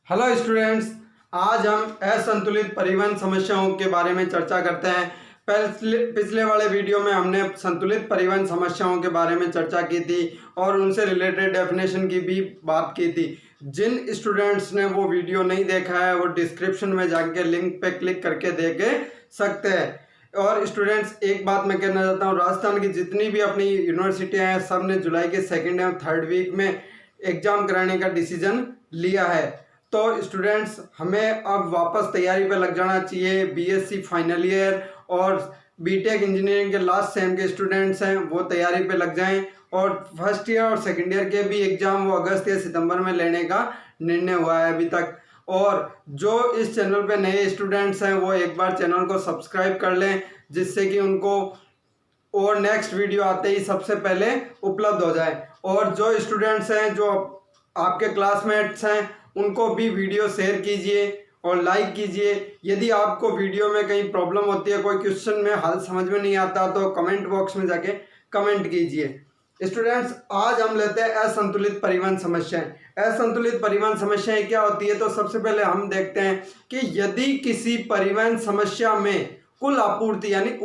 Hello students, आज हम असंतुलित परिवहन समस्याओं के बारे में चर्चा करते हैं। पिछले वाले वीडियो में हमने संतुलित परिवहन समस्याओं के बारे में चर्चा की थी और उनसे रिलेटेड डेफिनेशन की भी बात की थी। जिन स्टूडेंट्स ने वो वीडियो नहीं देखा है वो डिस्क्रिप्शन में जाके लिंक पे क्लिक करके देख सकते हैं। और स्टूडेंट्स, एक बात मैं कहना चाहता हूँ, राजस्थान की जितनी भी अपनी यूनिवर्सिटियाँ हैं सब ने जुलाई के 2nd या 3rd वीक में एग्ज़ाम कराने का डिसीजन लिया है। तो स्टूडेंट्स, हमें अब वापस तैयारी पे लग जाना चाहिए। बीएससी फाइनल ईयर और बीटेक इंजीनियरिंग के लास्ट सेम के स्टूडेंट्स हैं वो तैयारी पे लग जाएं और फर्स्ट ईयर और सेकेंड ईयर के भी एग्ज़ाम वो अगस्त या सितंबर में लेने का निर्णय हुआ है अभी तक। और जो इस चैनल पे नए स्टूडेंट्स हैं वो एक बार चैनल को सब्सक्राइब कर लें, जिससे कि उनको और नेक्स्ट वीडियो आते ही सबसे पहले उपलब्ध हो जाए। और जो स्टूडेंट्स हैं जो आपके क्लासमेट्स हैं उनको भी वीडियो शेयर कीजिए और लाइक कीजिए। यदि आपको वीडियो में कहीं प्रॉब्लम होती है, कोई क्वेश्चन में हल समझ में नहीं आता, तो कमेंट बॉक्स में जाके कमेंट कीजिए। स्टूडेंट्स, आज हम लेते हैं असंतुलित परिवहन समस्याएं। असंतुलित परिवहन समस्याएं क्या होती है, तो सबसे पहले हम देखते हैं कि यदि किसी परिवहन समस्या में कुल आपूर्ति यानी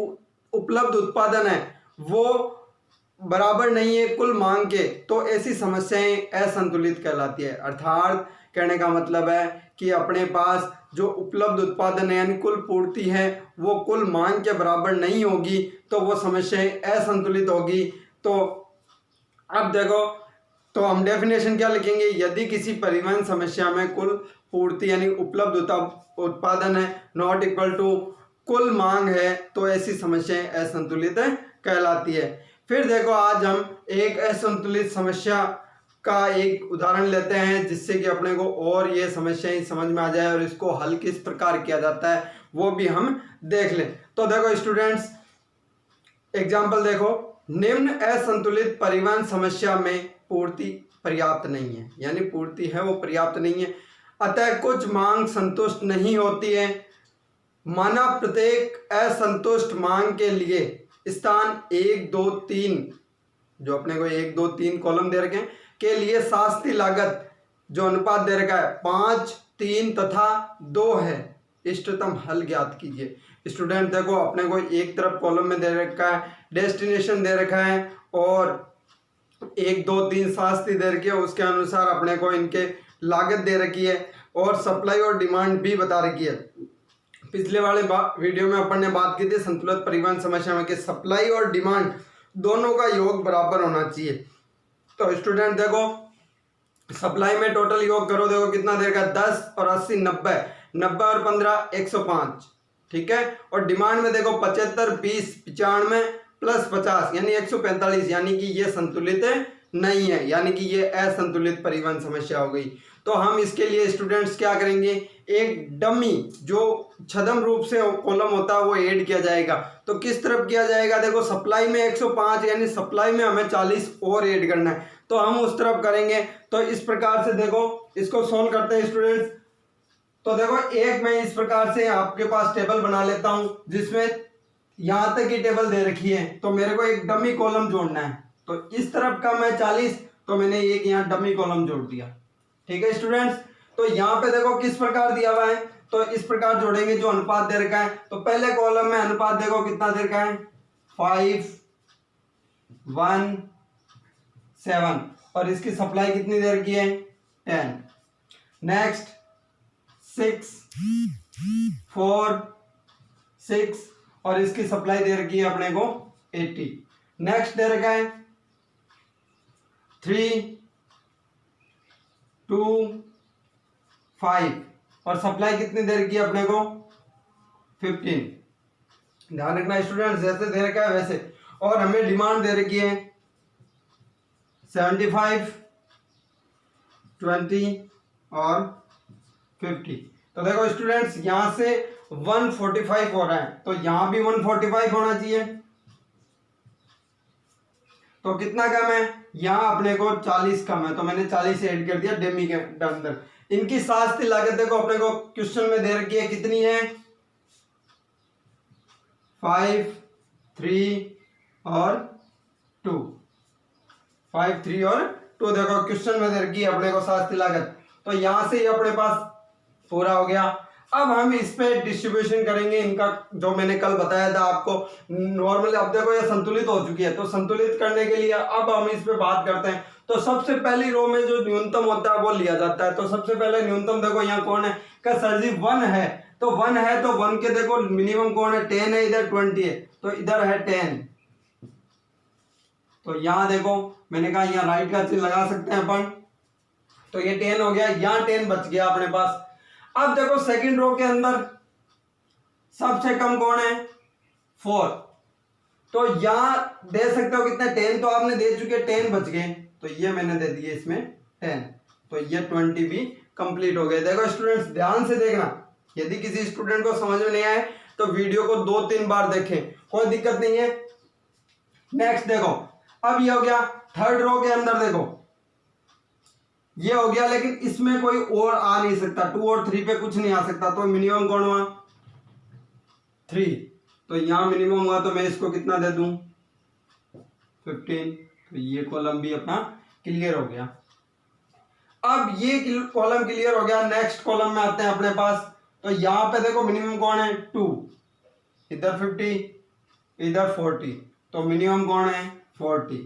उपलब्ध उत्पादन है वो बराबर नहीं है कुल मांग के, तो ऐसी समस्याएं असंतुलित कहलाती है। अर्थात कहने का मतलब है कि अपने पास जो उपलब्ध उत्पादन है यानी कुल पूर्ति है वो कुल मांग के बराबर नहीं होगी, तो वो समस्याएं असंतुलित होगी। तो अब देखो, तो हम डेफिनेशन क्या लिखेंगे, यदि किसी परिवहन समस्या में कुल पूर्ति यानी उपलब्ध उत्पादन है नॉट इक्वल टू कुल मांग है, तो ऐसी समस्याएं असंतुलित कहलाती है। फिर देखो, आज हम एक असंतुलित समस्या का एक उदाहरण लेते हैं जिससे कि अपने को और ये समस्याएं समझ में आ जाए और इसको हल किस प्रकार किया जाता है वो भी हम देख लें। तो देखो स्टूडेंट्स, एग्जाम्पल देखो, निम्न असंतुलित परिवहन समस्या में पूर्ति पर्याप्त नहीं है, यानी पूर्ति है वो पर्याप्त नहीं है, अतः कुछ मांग संतुष्ट नहीं होती है। माना प्रत्येक असंतुष्ट मांग के लिए स्थान 1, 2, 3 जो अपने को 1, 2, 3 कॉलम दे रखे हैं के लिए शास्त्रीय लागत जो अनुपात दे रखा है 5, 3 तथा 2 है। इष्टतम हल ज्ञात कीजिए। स्टूडेंट देखो, अपने को एक तरफ कॉलम में दे रखा है, डेस्टिनेशन दे रखा है और 1, 2, 3 शास्त्रीय दे रखी है, उसके अनुसार अपने को इनके लागत दे रखी है और सप्लाई और डिमांड भी बता रखी है। पिछले वाले वीडियो में अपन ने बात की थी संतुलित परिवहन समस्या में कि सप्लाई और डिमांड दोनों का योग बराबर होना चाहिए। तो स्टूडेंट देखो, सप्लाई में टोटल योग करो, देखो कितना देगा, 10 और 80 90, 90 और 15 105, ठीक है। और डिमांड में देखो 75, 20, 95 प्लस 50 यानी 145, यानी कि ये संतुलित नहीं है, यानी कि ये असंतुलित परिवहन समस्या हो गई। तो हम इसके लिए स्टूडेंट्स क्या करेंगे, एक डमी जो छद्म रूप से कॉलम होता है वो ऐड किया जाएगा। तो किस तरफ किया जाएगा, देखो सप्लाई में 105 यानी सप्लाई में हमें 40 और ऐड करना है, तो हम उस तरफ करेंगे। तो इस प्रकार से देखो इसको सोल्व करते हैं स्टूडेंट्स। तो देखो, एक मैं इस प्रकार से आपके पास टेबल बना लेता हूं जिसमें यहां तक की टेबल दे रखी है, तो मेरे को एक डमी कॉलम जोड़ना है। तो इस तरफ का मैं 40, तो मैंने एक यहाँ डमी कॉलम जोड़ दिया, ठीक है स्टूडेंट्स। तो यहाँ पे देखो किस प्रकार दिया हुआ है, तो इस प्रकार जोड़ेंगे जो अनुपात दे रखा है। तो पहले कॉलम में अनुपात देखो कितना दे रखा है, 5, 1, 7 और इसकी सप्लाई कितनी दे रखी है, 10। नेक्स्ट 6, 4, 6 और इसकी सप्लाई दे रखी है अपने को 80। नेक्स्ट दे रखा है 3, 2, 5 और सप्लाई कितनी दे रखी है अपने को 15। ध्यान रखना स्टूडेंट्स, जैसे दे रखा है वैसे। और हमें डिमांड दे रखी है 75, 20 और 50। तो देखो स्टूडेंट्स, यहां से 145 हो रहा है, तो यहां भी 145 होना चाहिए। तो कितना कम है, यहां अपने को 40 कम है, तो मैंने 40 ऐड कर दिया डेमी के अंदर। इनकी शास्त्रीय लागत देखो अपने को क्वेश्चन में दे रखी है, कितनी है, 5, 3 और 2, 5, 3 और 2 देखो क्वेश्चन में दे रखी है अपने को शास्त्रीय लागत। तो यहां से ही अपने पास पूरा हो गया। अब हम इस पे डिस्ट्रीब्यूशन करेंगे इनका, जो मैंने कल बताया था आपको नॉर्मल। अब देखो ये संतुलित हो चुकी है, तो संतुलित करने के लिए अब हम इस पे बात करते हैं। तो सबसे पहली रो में जो न्यूनतम होता है वो लिया जाता है। तो सबसे पहले न्यूनतम देखो यहाँ कौन है, क्या सर जी 1 है, तो 1 है तो 1 के देखो मिनिमम कौन है, 10 है, इधर 20 है, तो इधर है 10। तो यहाँ देखो मैंने कहा यहाँ राइट का चिन्ह लगा सकते हैं अपन, तो ये 10 हो गया, यहाँ 10 बच गया अपने पास। अब देखो सेकंड रो के अंदर सबसे कम कौन है, 4, तो यहां दे सकते हो कितने, 10 तो आपने दे चुके, 10 बच गए, तो ये मैंने दे दिए इसमें 10, तो ये 20 भी कंप्लीट हो गए। देखो स्टूडेंट्स ध्यान से देखना, यदि किसी स्टूडेंट को समझ में नहीं आए तो वीडियो को 2-3 बार देखें, कोई दिक्कत नहीं है। नेक्स्ट देखो, अब ये हो गया थर्ड रो के अंदर, देखो ये हो गया, लेकिन इसमें कोई और आ नहीं सकता, 2 और 3 पे कुछ नहीं आ सकता, तो मिनिमम कौन हुआ, 3, तो यहां मिनिमम हुआ, तो मैं इसको कितना दे दूं, 15, तो ये कॉलम भी अपना क्लियर हो गया। अब ये कॉलम क्लियर हो गया, नेक्स्ट कॉलम में आते हैं अपने पास। तो यहां पे देखो मिनिमम कौन है, 2, इधर 50, इधर 40, तो मिनिमम कौन है 40,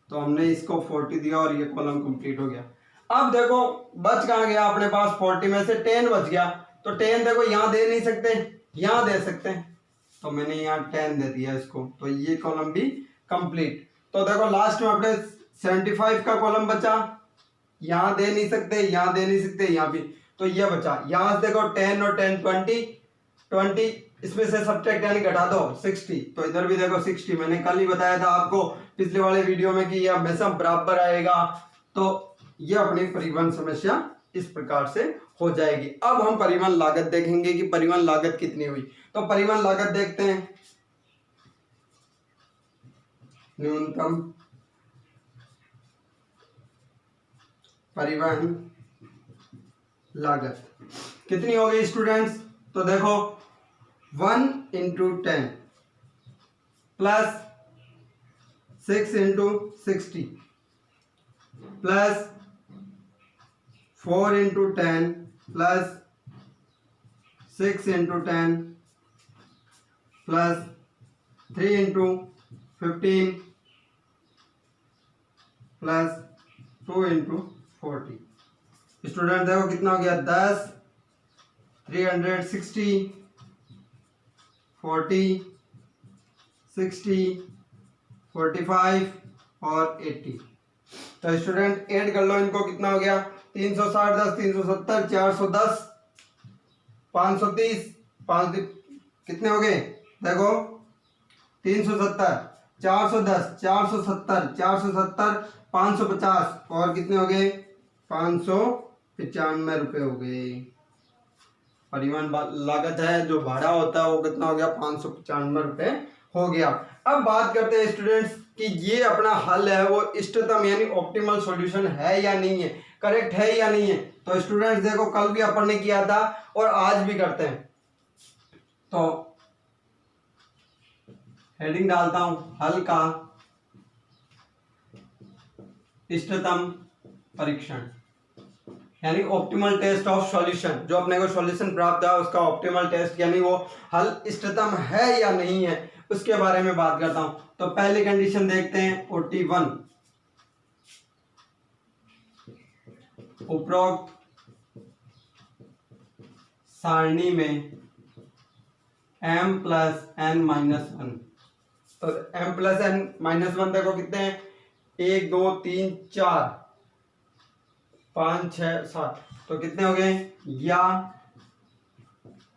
तो हमने इसको 40 दिया और ये कॉलम कंप्लीट हो गया। अब देखो बच कहां गया अपने पास, 40 में से 10 बच गया, तो 10 देखो यहां दे नहीं सकते, यहां दे सकते हैं, तो मैंने यहाँ 10 दे दिया इसको, तो ये कॉलम भी कंप्लीट। तो देखो लास्ट में अपने 75 का कॉलम बचा, यहां दे नहीं सकते, यहां दे नहीं सकते, यहां भी, तो ये बचा। यहां से देखो 10 और 10 20 इसमें से सब्ट्रैक्ट यानी घटा दो 60, तो इधर भी देखो 60, मैंने कल ही बताया था आपको पिछले वाले वीडियो में कि ये हमेशा बराबर आएगा। तो ये अपनी परिवहन समस्या इस प्रकार से हो जाएगी। अब हम परिवहन लागत देखेंगे कि परिवहन लागत कितनी हुई। तो परिवहन लागत देखते हैं, न्यूनतम परिवहन लागत कितनी हो गई स्टूडेंट्स, तो देखो 1 × 10 plus 6 × 60 plus 4 × 10 plus 6 × 10 plus 3 × 15 plus 2 × 40। Student देखो कितना हो गया, 10, 360, 40, 60, 45 और 80। तो स्टूडेंट ऐड कर लो इनको, कितना हो गया, 360, 10, 370, 410, 530, 5 कितने हो गए, देखो 370, 410, 470, 470, 550 और कितने हो गए, 595 रुपये हो गए। परिवहन लागत है, जो भाड़ा होता है वो कितना हो गया, 595 रुपये हो गया। अब बात करते हैं स्टूडेंट्स कि ये अपना हल है वो इष्टतम यानी ऑप्टिमल सॉल्यूशन है या नहीं है, करेक्ट है या नहीं है। तो स्टूडेंट्स देखो कल भी अपन ने किया था और आज भी करते हैं। तो हेडिंग डालता हूं, हल का इष्टतम परीक्षण यानी ऑप्टिमल टेस्ट ऑफ सॉल्यूशन, जो अपने को सॉल्यूशन प्राप्त है उसका ऑप्टिमल टेस्ट यानी वो हल इष्टतम है या नहीं है, उसके बारे में बात करता हूं। तो पहली कंडीशन देखते हैं, OT1 उपरोक्त सारणी में m+n-1, तो m+n-1 देखो कितने हैं, 1 2 3 4 5 6 7, तो कितने हो गए, या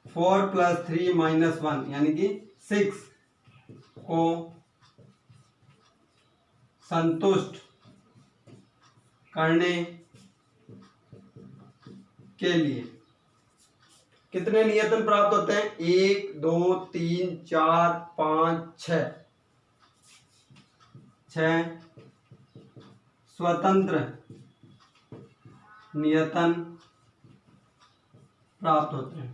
4 + 3 - 1 यानी कि 6 को संतुष्ट करने के लिए कितने नियतन प्राप्त होते हैं, 1 2 3 4 5 6 स्वतंत्र नियतन प्राप्त होते हैं।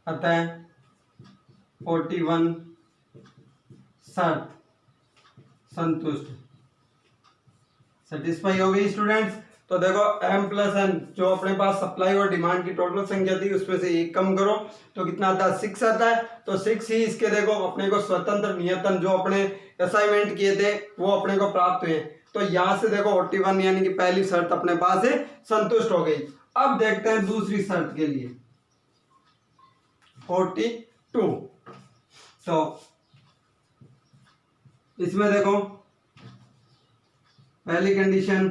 अतः 41 शर्त संतुष्ट सेटिस्फाई हो गई स्टूडेंट्स। तो देखो m प्लस n जो अपने पास सप्लाई और डिमांड की टोटल संख्या थी उसमें से एक कम करो तो कितना आता है 6 आता है। तो 6 ही इसके देखो अपने को स्वतंत्र नियतन जो अपने असाइनमेंट किए थे वो अपने को प्राप्त हुए। तो यहाँ से देखो 41 यानी कि पहली शर्त अपने पास है संतुष्ट हो गई। अब देखते हैं दूसरी शर्त के लिए 42। तो इसमें देखो पहली कंडीशन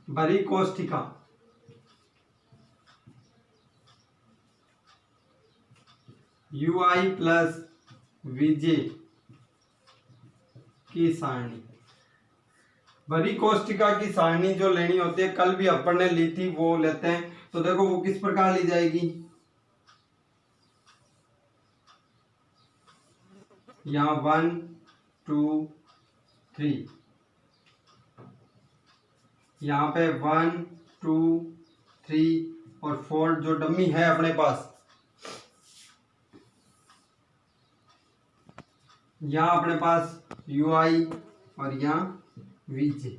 भरी कोष्ठिका UI प्लस VJ की सारणी, भरी कोष्ठिका की सारणी जो लेनी होती है कल भी अपन ने ली थी वो लेते हैं। तो देखो वो किस प्रकार ली जाएगी, यहाँ 1 2 3, यहाँ पे 1 2 3 और 4 जो डमी है अपने पास, यहाँ अपने पास UI और यहाँ VJ।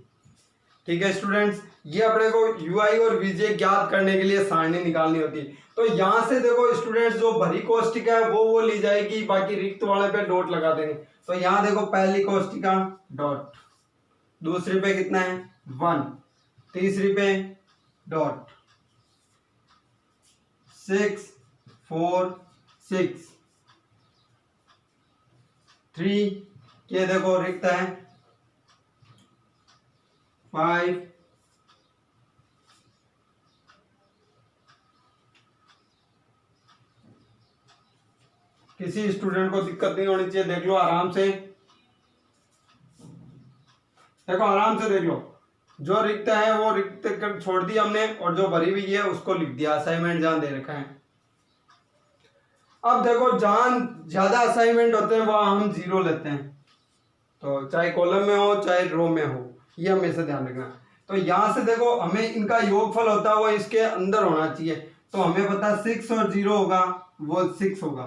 ठीक है स्टूडेंट्स, ये अपने को UI और VJ ज्ञात करने के लिए सारणी निकालनी होती है। तो यहाँ से देखो स्टूडेंट्स जो भरी कोष्ठिका है वो ली जाएगी, बाकी रिक्त वाले पे डॉट लगा देंगे। तो यहाँ देखो पहली कोष्ठिका डॉट, दूसरी पे कितना है 1, तीसरी पे डॉट 6 4 6 3 ये देखो रिक्त है 5 किसी स्टूडेंट को दिक्कत नहीं होनी चाहिए, देख लो आराम से, देखो आराम से देख लो, जो रिक्त है वो रिक्त कर छोड़ दिया हमने और जो भरी हुई है उसको लिख दिया, असाइनमेंट जहां दे रखा है। अब देखो जहां ज्यादा असाइनमेंट होते हैं वहां हम 0 लेते हैं, तो चाहे कॉलम में हो चाहे रो में हो, ये हमेशा ध्यान रखना। तो यहां से देखो हमें इनका योगफल होता है वो इसके अंदर होना चाहिए। तो हमें पता 6 और 0 होगा वो 6 होगा,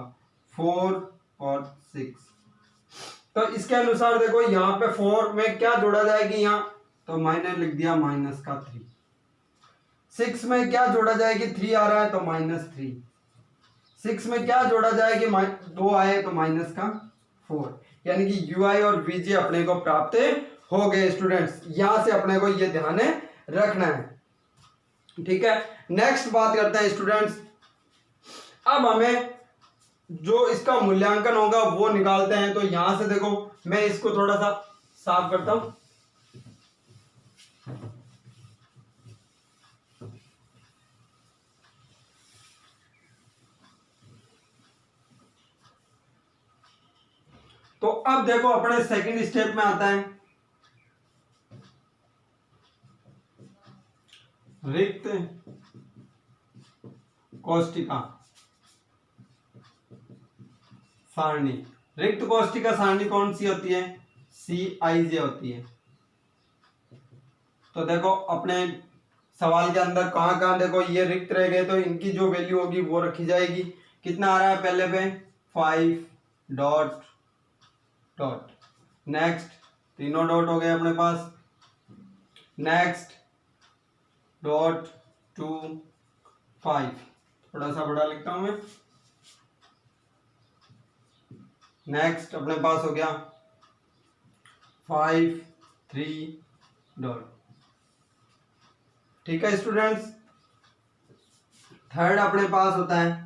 4 और 6। तो इसके अनुसार देखो यहाँ पे 4 में क्या जोड़ा जाएगी, यहाँ तो मैंने लिख दिया माइनस का 3। 6 में क्या जोड़ा जाएगी, 3 आ रहा है तो माइनस 3। 6 में क्या जोड़ा जाएगी, 2 आए तो माइनस का 4, यानी कि UI और VJ अपने को प्राप्त हो गए स्टूडेंट्स। यहां से अपने को ये ध्यान रखना है। ठीक है, नेक्स्ट बात करते हैं स्टूडेंट्स। अब हमें जो इसका मूल्यांकन होगा वो निकालते हैं। तो यहां से देखो मैं इसको थोड़ा सा साफ करता हूं। तो अब देखो अपने सेकंड स्टेप में आता है रिक्त कोष्ठिका सारणी। रिक्त कोष्ठिका सारणी कौन सी होती है, CIJ होती है। तो देखो अपने सवाल के अंदर कहां कहां देखो ये रिक्त रह गए तो इनकी जो वैल्यू होगी वो रखी जाएगी। कितना आ रहा है पहले पे 5 डॉट डॉट, नेक्स्ट तीनों डॉट हो गए अपने पास, नेक्स्ट डॉट 2 5, थोड़ा सा बड़ा लिखता हूं मैं, नेक्स्ट अपने पास हो गया 5 3 डॉट। ठीक है स्टूडेंट्स, थर्ड अपने पास होता है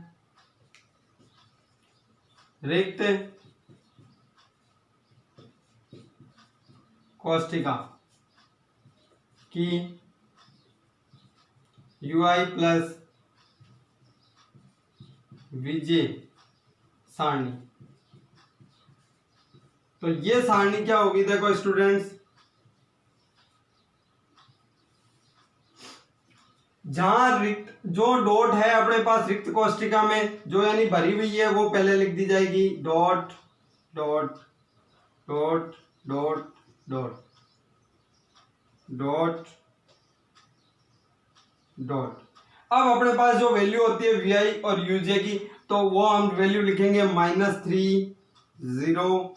रिक्त कोष्ठिका की UI प्लस VJ सारणी। तो ये सारणी क्या होगी, देखो स्टूडेंट्स जहां रिक्त जो डॉट है अपने पास रिक्त कोष्ठिका में जो यानी भरी हुई है वो पहले लिख दी जाएगी, dot dot dot dot dot dot dot. अब अपने पास जो वैल्यू होती है VI और UJ की तो वो हम वैल्यू लिखेंगे -3 0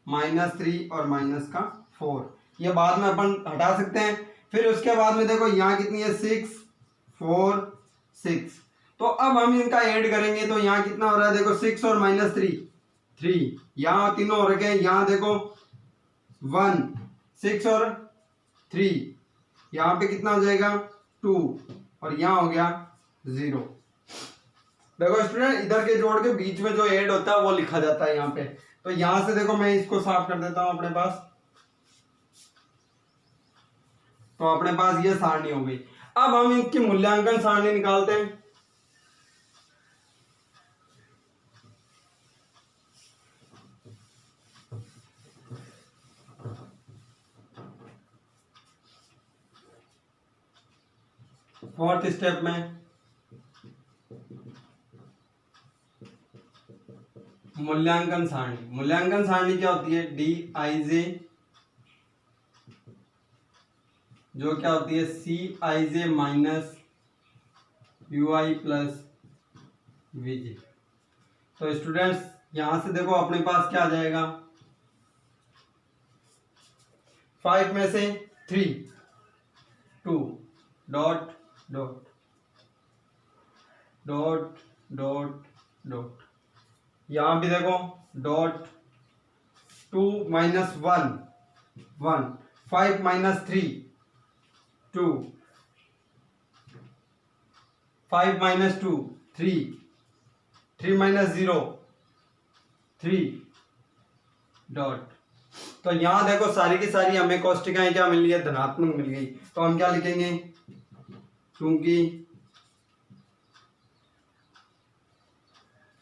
-3 और -4, ये बाद में अपन हटा सकते हैं। फिर उसके बाद में देखो यहाँ कितनी है 6 4 6, तो अब हम इनका ऐड करेंगे तो यहाँ कितना हो रहा है देखो 6 और -3 3, यहाँ तीनों हो रखे हैं, यहाँ देखो 1 6 और 3, यहाँ पे कितना हो जाएगा 2 और यहाँ हो गया 0। देखो स्टूडेंट इधर के जोड़ के बीच में जो ऐड होता है वो लिखा जाता है यहाँ पे। तो यहाँ से देखो मैं इसको साफ कर देता हूँ अपने पास, तो अपने पास ये सारणी हो गई। अब हम इनकी मूल्यांकन सारणी निकालते हैं। फोर्थ स्टेप में मूल्यांकन सारणी। मूल्यांकन सारणी क्या होती है, DIJ जो क्या होती है CIJ minus UI plus VJ। तो स्टूडेंट्स यहां से देखो अपने पास क्या आ जाएगा, 5 में से 3 2 dot dot dot dot dot, यहाँ भी देखो dot 2 minus 1 1, 5 minus 3 2, 5 minus 2 3, 3 minus 0 3 dot. तो यहाँ देखो सारी की सारी हमें कोष्टिकाएं क्या मिल रही है, धनात्मक मिल गई। तो हम क्या लिखेंगे, क्योंकि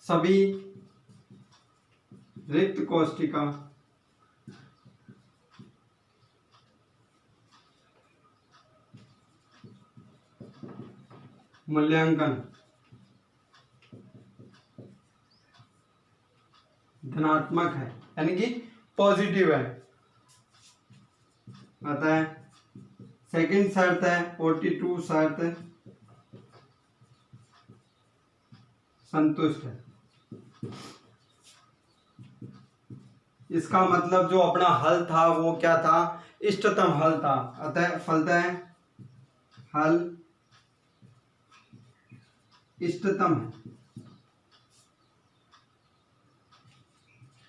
सभी रिक्त कोष्टिका मूल्यांकन धनात्मक है, यानी कि पॉजिटिव है। आता है सेकंड शर्त है 42 शर्त संतुष्ट है। इसका मतलब जो अपना हल था वो क्या था, इष्टतम हल था। अतः फलतः हल इष्टतम है।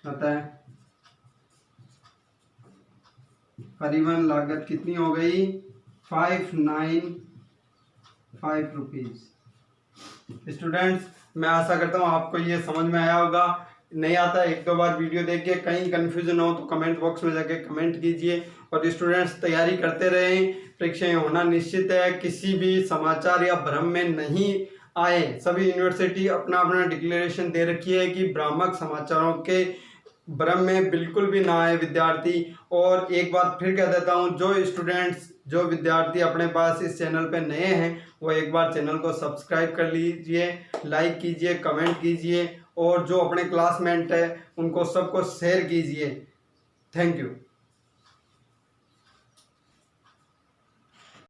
अतः परिवहन लागत कितनी हो गई, 595 रुपीज। स्टूडेंट्स मैं आशा करता हूँ आपको ये समझ में आया होगा। नहीं आता एक दो बार वीडियो देख के कहीं कंफ्यूजन हो तो कमेंट बॉक्स में जाके कमेंट कीजिए। और स्टूडेंट्स तैयारी करते रहें, परीक्षाएं होना निश्चित है। किसी भी समाचार या भ्रम में नहीं आए। सभी यूनिवर्सिटी अपना अपना डिक्लेरेशन दे रखी है कि भ्रामक समाचारों के भ्रम में बिल्कुल भी ना आए विद्यार्थी। और एक बात फिर कह देता हूँ, जो विद्यार्थी अपने पास इस चैनल पे नए हैं वो एक बार चैनल को सब्सक्राइब कर लीजिए, लाइक कीजिए, कमेंट कीजिए और जो अपने क्लासमेट है उनको सबको शेयर कीजिए। Thank you.